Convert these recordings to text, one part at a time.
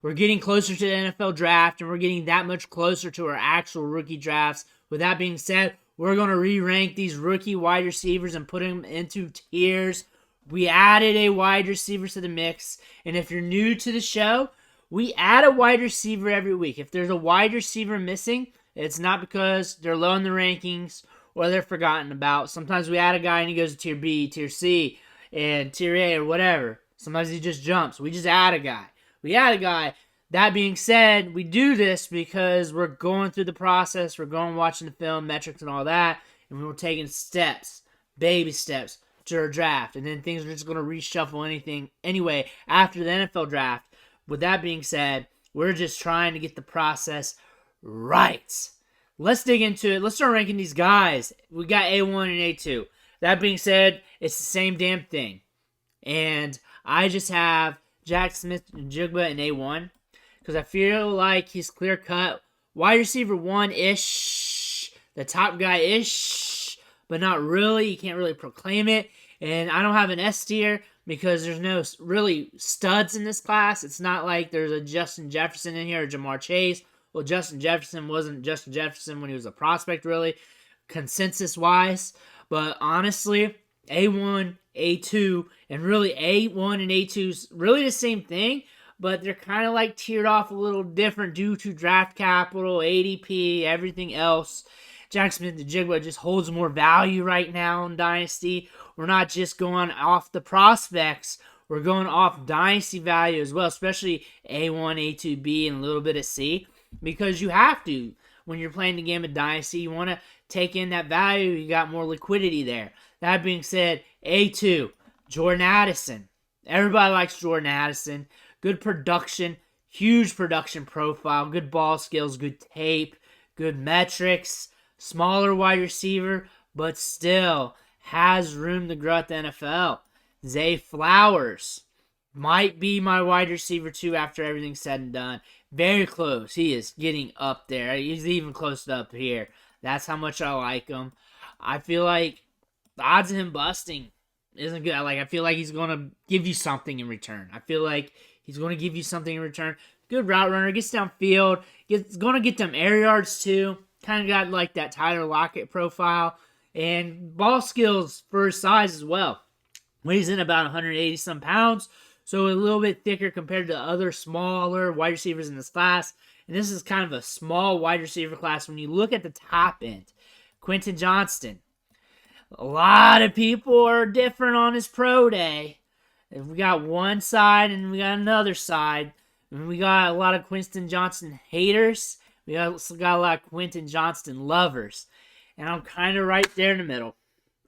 We're getting closer to the NFL draft, and we're getting that much closer to our actual rookie drafts. With that being said, we're going to re-rank these rookie wide receivers and put them into tiers. We added a wide receiver to the mix, and if you're new to the show, we add a wide receiver every week. If there's a wide receiver missing, it's not because they're low in the rankings or they're forgotten about. Sometimes we add a guy and he goes to tier B, tier C, and tier A or whatever. Sometimes he just jumps. We just add a guy. We add a guy. That being said, we do this because we're going through the process. We're going watching the film, metrics, and all that, and we're taking steps, baby steps, to our draft. And then things are just going to reshuffle anyway after the NFL draft. With that being said, we're just trying to get the process right. Let's dig into it. Let's start ranking these guys. We got A1 and A2. That being said, it's the same damn thing. And I just have Jack Smith-Njigba in A1 because I feel like he's clear-cut. Wide receiver 1-ish. The top guy-ish. But not really. You can't really proclaim it. And I don't have an S tier because there's no really studs in this class. It's not like there's a Justin Jefferson in here or Jamar Chase. Well, Justin Jefferson wasn't Justin Jefferson when he was a prospect, really, consensus-wise. But honestly, A1, A2, and really A1 and A2's really the same thing, but they're kind of like tiered off a little different due to draft capital, ADP, everything else. Jack Smith-Njigba just holds more value right now in Dynasty. We're not just going off the prospects. We're going off Dynasty value as well, especially A1, A2B, and a little bit of C. Because you have to. When you're playing the game of Dynasty, you want to take in that value. You got more liquidity there. That being said, A2, Jordan Addison. Everybody likes Jordan Addison. Good production, huge production profile, good ball skills, good tape, good metrics. Smaller wide receiver, but still has room to grow at the NFL. Zay Flowers might be my wide receiver too after everything's said and done. Very close. He is getting up there. He's even close to up here. That's how much I like him. I feel like the odds of him busting isn't good. I feel like he's going to give you something in return. I feel like he's going to give you something in return. Good route runner. Gets downfield. He's going to get them air yards too. Kind of got like that Tyler Lockett profile. And ball skills for his size as well. Weighs in about 180 some pounds. So a little bit thicker compared to other smaller wide receivers in this class. And this is kind of a small wide receiver class when you look at the top end. Quentin Johnston. A lot of people are different on his pro day. We got one side and we got another side. And we got a lot of Quentin Johnston haters. We also got a lot of Quentin Johnston lovers. And I'm kind of right there in the middle.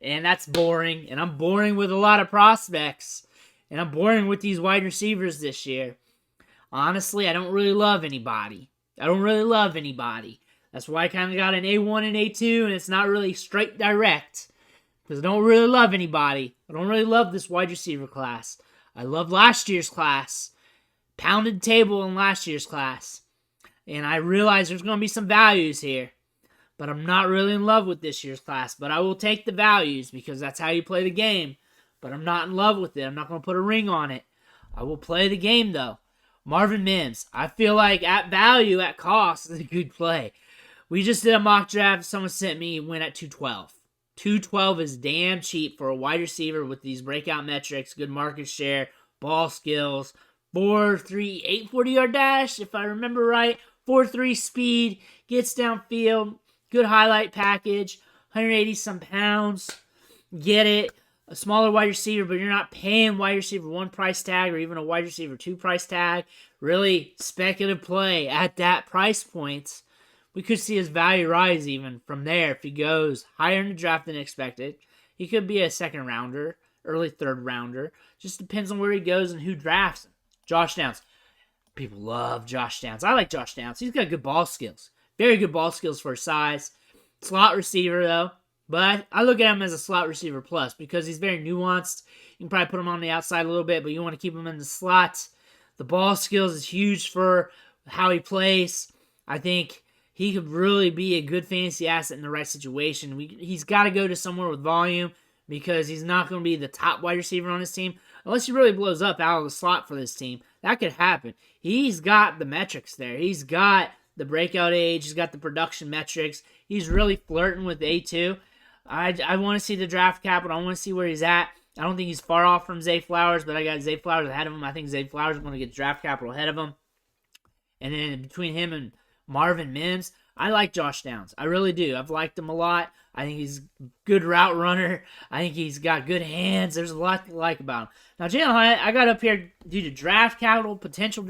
And that's boring. And I'm boring with a lot of prospects. And I'm boring with these wide receivers this year. Honestly, I don't really love anybody. That's why I kind of got an A1 and A2, and it's not really straight direct. Because I don't really love anybody. I don't really love this wide receiver class. I love last year's class. Pounded table in last year's class. And I realize there's going to be some values here. But I'm not really in love with this year's class. But I will take the values because that's how you play the game. But I'm not in love with it. I'm not going to put a ring on it. I will play the game, though. Marvin Mims. I feel like at value, at cost, is a good play. We just did a mock draft. Someone sent me. Went at 212. 212 is damn cheap for a wide receiver with these breakout metrics, good market share, ball skills, 4.3, 840 yard dash, if I remember right. 4.3 speed, gets downfield, good highlight package, 180 some pounds. Get it. A smaller wide receiver, but you're not paying wide receiver 1 price tag or even a wide receiver 2 price tag. Really speculative play at that price point. We could see his value rise even from there if he goes higher in the draft than expected. He could be a second rounder, early third rounder. Just depends on where he goes and who drafts him. Josh Downs. People love Josh Downs. I like Josh Downs. He's got good ball skills. Very good ball skills for his size. Slot receiver, though. But I look at him as a slot receiver plus because he's very nuanced. You can probably put him on the outside a little bit, but you want to keep him in the slot. The ball skills is huge for how he plays. I think he could really be a good fantasy asset in the right situation. He's got to go to somewhere with volume because he's not going to be the top wide receiver on his team. unless he really blows up out of the slot for this team. That could happen. He's got the metrics there. He's got the breakout age. He's got the production metrics. He's really flirting with A2. I want to see the draft capital. I want to see where he's at. I don't think he's far off from Zay Flowers, but I got Zay Flowers ahead of him. I think Zay Flowers is going to get draft capital ahead of him. And then between him and Marvin Mims, I like Josh Downs. I really do. I've liked him a lot. I think he's a good route runner. I think he's got good hands. There's a lot to like about him. Now, Jalen Hyatt, I got up here due to draft capital, potential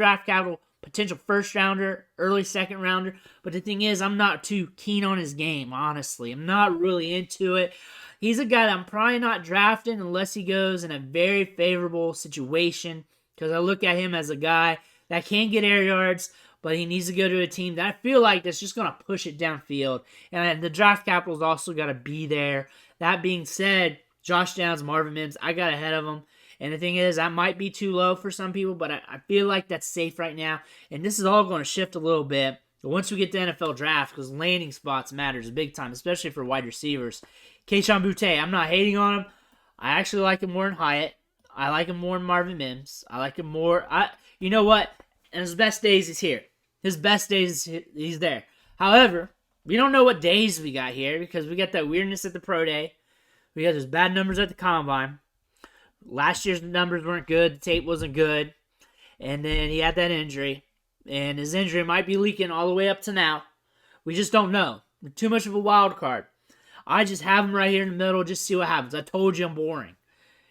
first rounder, early second rounder. But the thing is, I'm not too keen on his game, honestly. I'm not really into it. He's a guy that I'm probably not drafting unless he goes in a very favorable situation, because I look at him as a guy that can get air yards, but he needs to go to a team that I feel like that's just going to push it downfield. And the draft capital's also got to be there. That being said, Josh Downs, Marvin Mims, I got ahead of them. And the thing is, that might be too low for some people, but I feel like that's safe right now. And this is all going to shift a little bit once we get to NFL draft, because landing spots matters big time, especially for wide receivers. Kayshon Boutte, I'm not hating on him. I actually like him more than Hyatt. I like him more than Marvin Mims. I like him more. You know what? And his best days is here. His best days, he's there. However, we don't know what days we got here, because we got that weirdness at the pro day. We got those bad numbers at the combine. Last year's numbers weren't good. The tape wasn't good. And then he had that injury. And his injury might be leaking all the way up to now. We just don't know. We're too much of a wild card. I just have him right here in the middle, just see what happens. I told you I'm boring.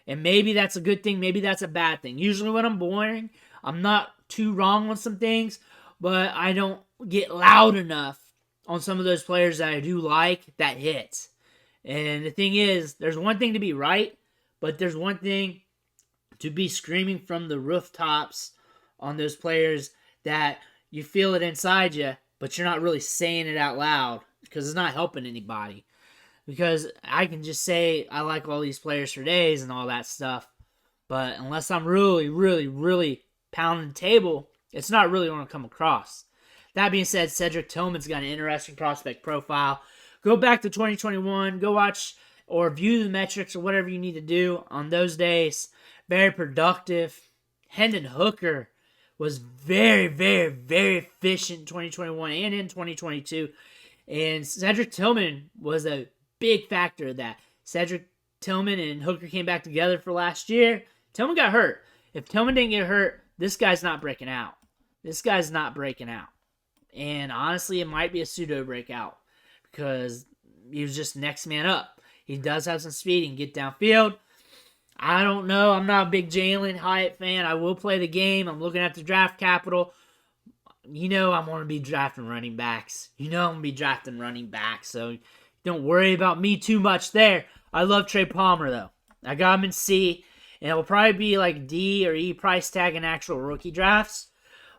And maybe that's a good thing. Maybe that's a bad thing. Usually when I'm boring, I'm not too wrong on some things, but I don't get loud enough on some of those players that I do like that hit. And the thing is, there's one thing to be right, but there's one thing to be screaming from the rooftops on those players that you feel it inside you, but you're not really saying it out loud because it's not helping anybody. Because I can just say I like all these players for days and all that stuff, but unless I'm really, really, really pounding the table, it's not really going to come across. That being said, Cedric Tillman's got an interesting prospect profile. Go back to 2021. Go watch or view the metrics or whatever you need to do on those days. Very productive. Hendon Hooker was very, very, very efficient in 2021 and in 2022. And Cedric Tillman was a big factor of that. Cedric Tillman and Hooker came back together for last year. Tillman got hurt. If Tillman didn't get hurt, this guy's not breaking out. This guy's not breaking out. And honestly, it might be a pseudo breakout because he was just next man up. He does have some speed. He can get downfield. I don't know. I'm not a big Jalen Hyatt fan. I will play the game. I'm looking at the draft capital. You know I'm going to be drafting running backs. So don't worry about me too much there. I love Trey Palmer, though. I got him in C, and it will probably be like D or E price tag in actual rookie drafts.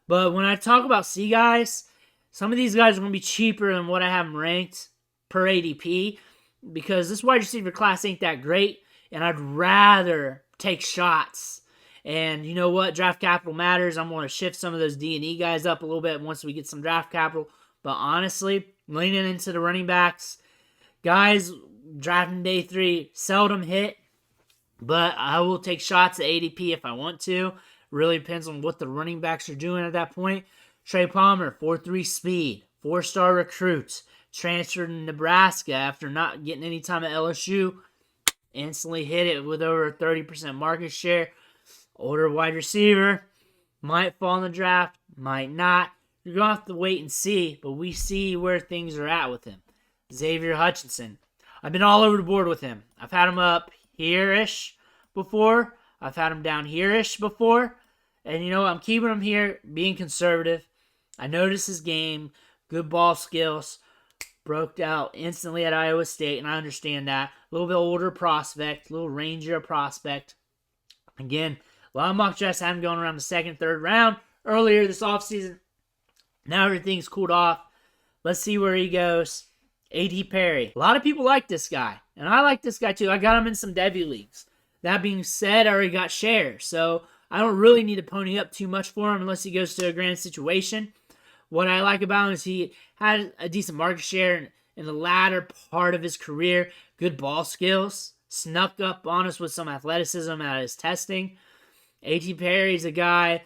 But when I talk about C guys, some of these guys are going to be cheaper than what I have them ranked per ADP because this wide receiver class ain't that great, and I'd rather take shots. And you know what? Draft capital matters. I'm going to shift some of those D and E guys up a little bit once we get some draft capital. But honestly, leaning into the running backs, guys drafting day 3 seldom hit, but I will take shots at ADP if I want to. Really depends on what the running backs are doing at that point. Trey Palmer, 4.3 speed, 4-star recruit, transferred to Nebraska after not getting any time at LSU. Instantly hit it with over a 30% market share. Older wide receiver. Might fall in the draft, might not. You're going to have to wait and see, but we see where things are at with him. Xavier Hutchinson. I've been all over the board with him. I've had him up here-ish before. I've had him down here-ish before. And you know, I'm keeping him here, being conservative. I noticed his game, good ball skills, broke out instantly at Iowa State, and I understand that. A little bit older prospect, a little rangier prospect. Again, a lot of mock drafts had him going around the second, third round earlier this offseason. Now everything's cooled off. Let's see where he goes. A.D. Perry. A lot of people like this guy, and I like this guy too. I got him in some Devy leagues. That being said, I already got shares, so I don't really need to pony up too much for him unless he goes to a grand situation. What I like about him is he had a decent market share in the latter part of his career. Good ball skills. Snuck up on us with some athleticism at his testing. A.T. Perry's a guy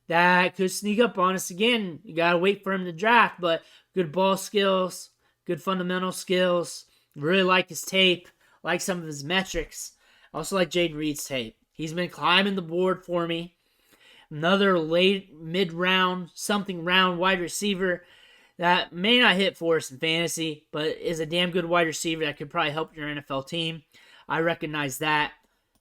that could sneak up on us again. You got to wait for him to draft, but good ball skills, good fundamental skills. Really like his tape, like some of his metrics. Also like Jaden Reed's tape. He's been climbing the board for me. Another late, mid-round, something round wide receiver that may not hit for us in fantasy, but is a damn good wide receiver that could probably help your NFL team. I recognize that.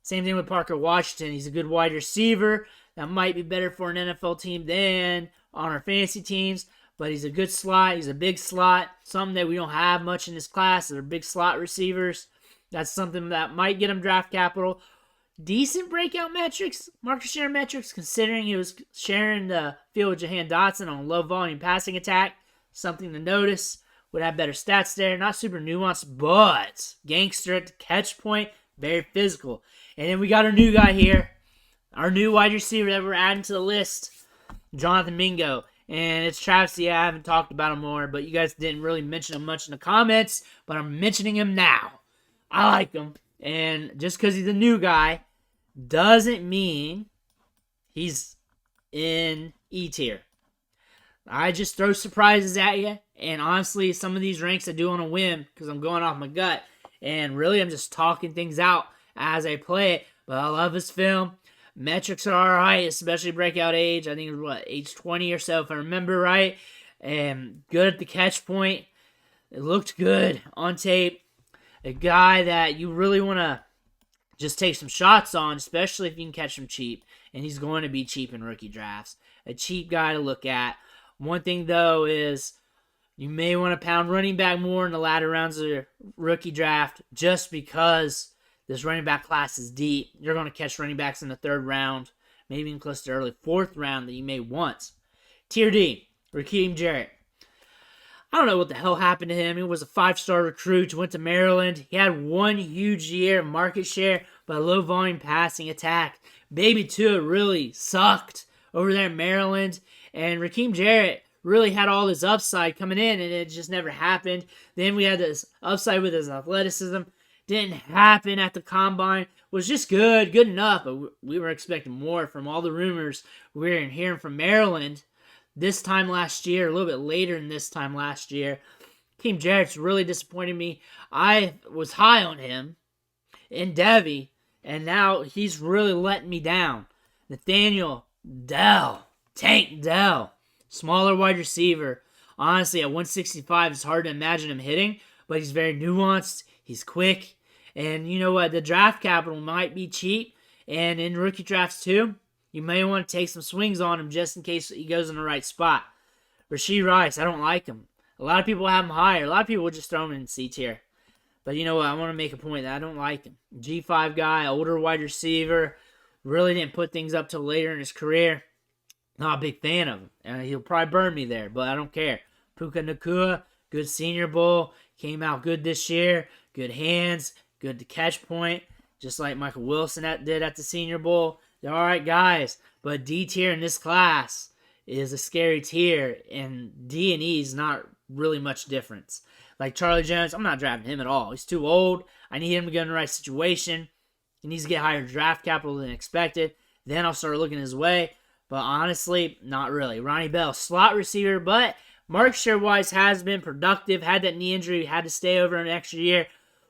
Same thing with Parker Washington. He's a good wide receiver that might be better for an NFL team than on our fantasy teams, but he's a good slot. He's a big slot. Something that we don't have much in this class. They're big slot receivers. That's something that might get him draft capital. Decent breakout metrics, market share metrics, considering he was sharing the field with Jahan Dotson on low volume passing attack. Something to notice. Would have better stats there. Not super nuanced, but gangster at the catch point. Very physical. And then we got our new guy here. Our new wide receiver that we're adding to the list. Jonathan Mingo. And it's travesty I haven't talked about him more, but you guys didn't really mention him much in the comments, but I'm mentioning him now. I like him. And just because he's a new guy doesn't mean he's in E tier. I just throw surprises at you. And honestly, some of these ranks I do on a whim because I'm going off my gut. And really, I'm just talking things out as I play it. But I love his film. Metrics are alright, especially breakout age. I think it was, age 20 or so, if I remember right. And good at the catch point. It looked good on tape. A guy that you really want to just take some shots on, especially if you can catch him cheap. And he's going to be cheap in rookie drafts. A cheap guy to look at. One thing, though, is you may want to pound running back more in the latter rounds of your rookie draft just because this running back class is deep. You're going to catch running backs in the third round, maybe even close to early fourth round that you may want. Tier D, Rakeem Jarrett. I don't know what the hell happened to him. He was a 5-star recruit, went to Maryland. He had one huge year of market share, but a low volume passing attack. Baby Tua really sucked over there in Maryland. And Rakeem Jarrett really had all this upside coming in, and it just never happened. Then we had this upside with his athleticism. Didn't happen at the combine. Was just good enough, but we were expecting more from all the rumors we were hearing from Maryland this time last year, a little bit later than this time last year. Rakeem Jarrett's really disappointed me. I was high on him in Devy, and now he's really letting me down. Nathaniel Dell. Tank Dell, smaller wide receiver. Honestly, at 165, it's hard to imagine him hitting, but he's very nuanced. He's quick. And you know what? The draft capital might be cheap. And in rookie drafts, too, you may want to take some swings on him just in case he goes in the right spot. Rashee Rice, I don't like him. A lot of people have him higher. A lot of people will just throw him in C tier. But you know what? I want to make a point that I don't like him. G5 guy, older wide receiver. Really didn't put things up till later in his career. Not a big fan of him. And he'll probably burn me there, but I don't care. Puka Nacua, good Senior Bowl. Came out good this year. Good hands. Good to catch point. Just like Michael Wilson did at the Senior Bowl. They're alright guys. But D tier in this class is a scary tier. And D and E is not really much difference. Like Charlie Jones, I'm not drafting him at all. He's too old. I need him to get in the right situation. He needs to get higher draft capital than expected. Then I'll start looking his way. But honestly, not really. Ronnie Bell, slot receiver, but market share-wise has been productive. Had that knee injury, had to stay over an extra year.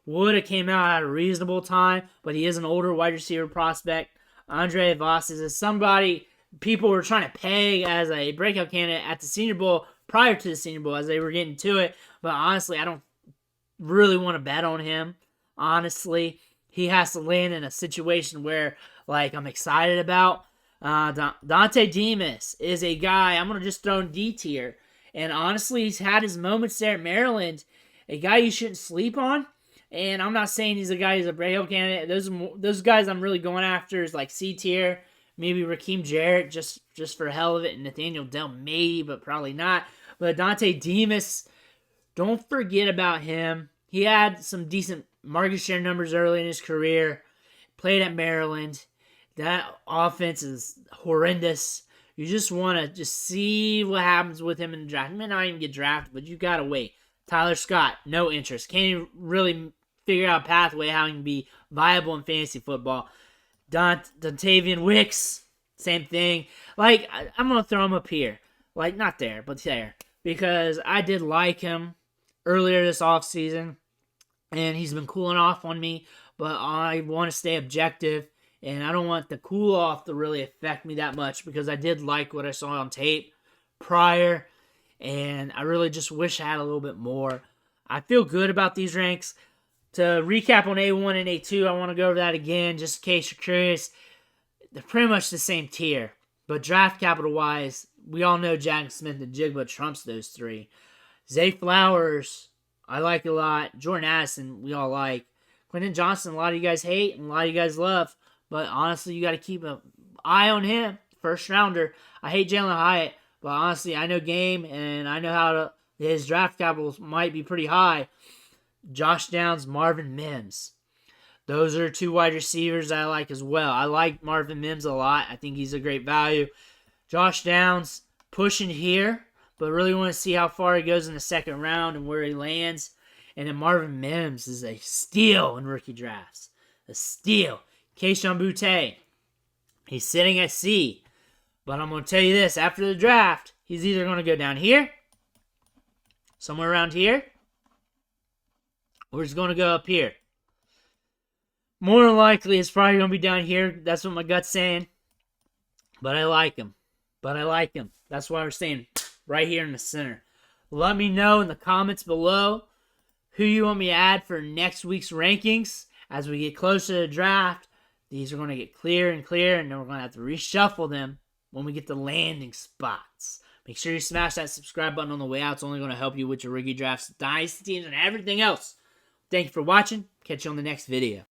Would have came out at a reasonable time, but he is an older wide receiver prospect. Andre Vasquez is somebody people were trying to peg as a breakout candidate at the Senior Bowl, prior to the Senior Bowl, as they were getting to it. But honestly, I don't really want to bet on him. Honestly, he has to land in a situation where, like, I'm excited about. Dante Demas is a guy I'm going to just throw in D tier. And honestly, he's had his moments there at Maryland. A guy you shouldn't sleep on. And I'm not saying he's a guy who's a breakout candidate. Those guys I'm really going after is like C tier. Maybe Rakeem Jarrett just for the hell of it. And Nathaniel Dell maybe, but probably not. But Dante Demas, don't forget about him. He had some decent market share numbers early in his career. Played at Maryland. That offense is horrendous. You just want to just see what happens with him in the draft. He may not even get drafted, but you got to wait. Tyler Scott, no interest. Can't even really figure out a pathway how he can be viable in fantasy football. Dontavian Wicks, Same thing. Like, I'm going to throw him up here. Like, not there, but there. Because I did like him earlier this offseason. And he's been cooling off on me. But I want to stay objective. And I don't want the cool off to really affect me that much. Because I did like what I saw on tape prior. And I really just wish I had a little bit more. I feel good about these ranks. To recap on A1 and A2, I want to go over that again, just in case you're curious. They're pretty much the same tier. But draft capital-wise, we all know Jack Smith and Jigba trumps those three. Zay Flowers, I like a lot. Jordan Addison, we all like. Quentin Johnson, a lot of you guys hate and a lot of you guys love. But honestly, you got to keep an eye on him. First rounder. I hate Jalen Hyatt, but honestly, I know game and I know his draft capital might be pretty high. Josh Downs, Marvin Mims. Those are two wide receivers I like as well. I like Marvin Mims a lot. I think he's a great value. Josh Downs pushing here, but really want to see how far he goes in the second round and where he lands. And then Marvin Mims is a steal in rookie drafts. A steal. Kayshon Boutte, he's sitting at C. But I'm going to tell you this. After the draft, he's either going to go down here, somewhere around here, or he's going to go up here. More than likely, it's probably going to be down here. That's what my gut's saying. But I like him. That's why we're staying right here in the center. Let me know in the comments below who you want me to add for next week's rankings. As we get closer to the draft, these are going to get clearer and clearer, and then we're going to have to reshuffle them when we get the landing spots. Make sure you smash that subscribe button on the way out. It's only going to help you with your rookie drafts, dynasty teams, and everything else. Thank you for watching. Catch you on the next video.